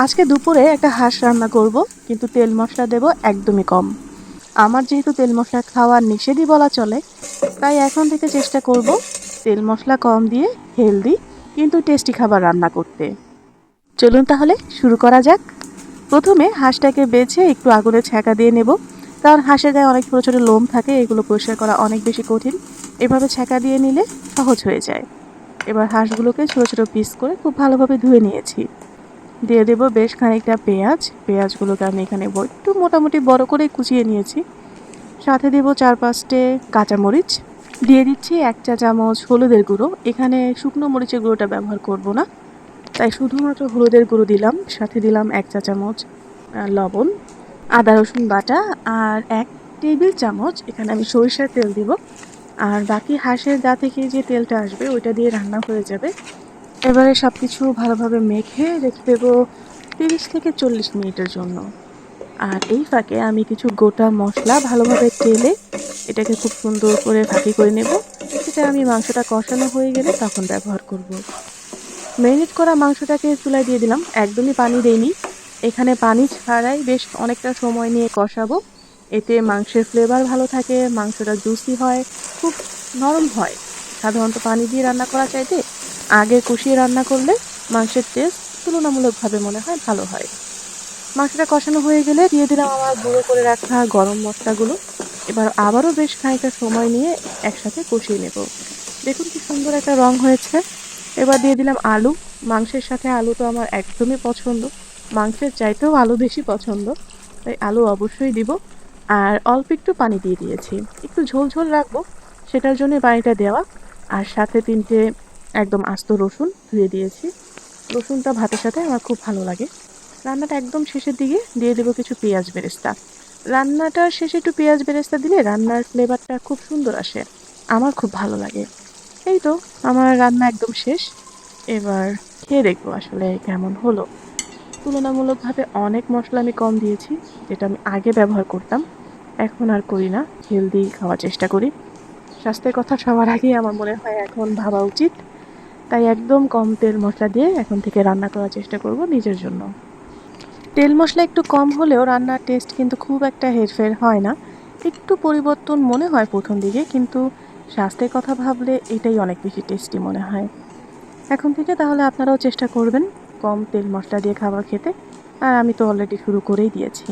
আজকে দুপুরে একটা হাঁস রান্না করব, কিন্তু তেল মশলা দেব একদমই কম। আমার যেহেতু তেল মশলা খাওয়া নিষেধই বলা চলে, তাই এখন থেকে চেষ্টা করব তেল মশলা কম দিয়ে হেলদি কিন্তু টেস্টি খাবার রান্না করতে। চলুন তাহলে শুরু করা যাক। প্রথমে হাঁসটাকে বেছে একটু আগুনে ছ্যাঁকা দিয়ে নেব, কারণ হাঁসের গায়ে অনেক ছোটো ছোটো লোম থাকে, এগুলো পরিষ্কার করা অনেক বেশি কঠিন। এভাবে ছ্যাঁকা দিয়ে নিলে সহজ হয়ে যায়। এবার হাঁসগুলোকে ছোটো ছোটো পিস করে খুব ভালোভাবে ধুয়ে নিয়েছি। দিয়ে দেব বেশ খানিকটা পেঁয়াজ। পেঁয়াজগুলোকে আমি এখানে একটু মোটামুটি বড় করেই কুচিয়ে নিয়েছি। সাথে দেব 4-5টে কাঁচামরিচ। দিয়ে দিচ্ছি 1 চা চামচ হলুদের গুঁড়ো। এখানে শুকনো মরিচের গুঁড়োটা ব্যবহার করব না, তাই শুধুমাত্র হলুদের গুঁড়ো দিলাম। সাথে দিলাম 1 চা চামচ লবণ, আদা রসুন বাটা, আর 1 টেবিল চামচ এখানে আমি সরিষার তেল দিব। আর বাকি হাঁসের গা থেকে যে তেলটা আসবে ওইটা দিয়ে রান্না হয়ে যাবে। এবারে সবকিছু ভালোভাবে মেখে রেখে দেবো 30 থেকে 40 মিনিটের জন্য। আর এই ফাঁকে আমি কিছু গোটা মশলা ভালোভাবে টেলে এটাকে খুব সুন্দর করে ফাঁকি করে নেব। সেটা আমি মাংসটা কষানো হয়ে গেলে তখন ব্যবহার করব। ম্যারিনেট করা মাংসটাকে চুলায় দিয়ে দিলাম, একদমই পানি দেইনি। এখানে পানি ছাড়াই বেশ অনেকটা সময় নিয়ে কষাবো। এতে মাংসের ফ্লেভার ভালো থাকে, মাংসটা জুসি হয়, খুব নরম হয়। সাধারণত পানি দিয়ে রান্না করা চাইতে আগে কষিয়ে রান্না করলে মাংসের টেস্ট তুলনামূলকভাবে মনে হয় ভালো হয়। মাংসটা কষানো হয়ে গেলে দিয়ে দিলাম আমার গুঁড়ো করে রাখা গরম মশলাগুলো। এবার আবারও বেশ খানিকটা সময় নিয়ে একসাথে কষিয়ে নেব। দেখুন কি সুন্দর একটা রং হয়েছে। এবার দিয়ে দিলাম আলু। মাংসের সাথে আলু তো আমার একদমই পছন্দ, মাংসের চাইতেও আলু বেশি পছন্দ, তাই আলু অবশ্যই দিব। আর অল্প একটু পানি দিয়ে দিয়েছি, একটু ঝোল ঝোল রাখবো সেটার জন্য পানিটা দেওয়া। আর সাথে 3টে একদম আস্ত রসুন ধুয়ে দিয়েছি। রসুনটা ভাতের সাথে আমার খুব ভালো লাগে। রান্নাটা একদম শেষের দিকে দিয়ে দেবো কিছু পেঁয়াজ বেরেস্তা। রান্নাটার শেষে একটু পেঁয়াজ বেরেস্তা দিলে রান্নার ফ্লেভারটা খুব সুন্দর আসে, আমার খুব ভালো লাগে। এই তো, আমার রান্না একদম শেষ। এবার খেয়ে দেখবো আসলে কেমন হলো। তুলনামূলকভাবে অনেক মশলা আমি কম দিয়েছি, যেটা আমি আগে ব্যবহার করতাম, এখন আর করি না। হেলদি খাওয়ার চেষ্টা করি। স্বাস্থ্যের কথা সবার আগেই আমার মনে হয় এখন ভাবা উচিত। তাই একদম কম তেল মশলা দিয়ে এখন থেকে রান্না করার চেষ্টা করব নিজের জন্য। তেল মশলা একটু কম হলেও রান্নার টেস্ট কিন্তু খুব একটা হেরফের হয় না। একটু পরিবর্তন মনে হয় প্রথম দিকে, কিন্তু স্বাস্থ্যের কথা ভাবলে এটাই অনেক বেশি টেস্টি মনে হয়। এখন থেকে তাহলে আপনারাও চেষ্টা করবেন কম তেল মশলা দিয়ে খাবার খেতে। আর আমি তো অলরেডি শুরু করেই দিয়েছি।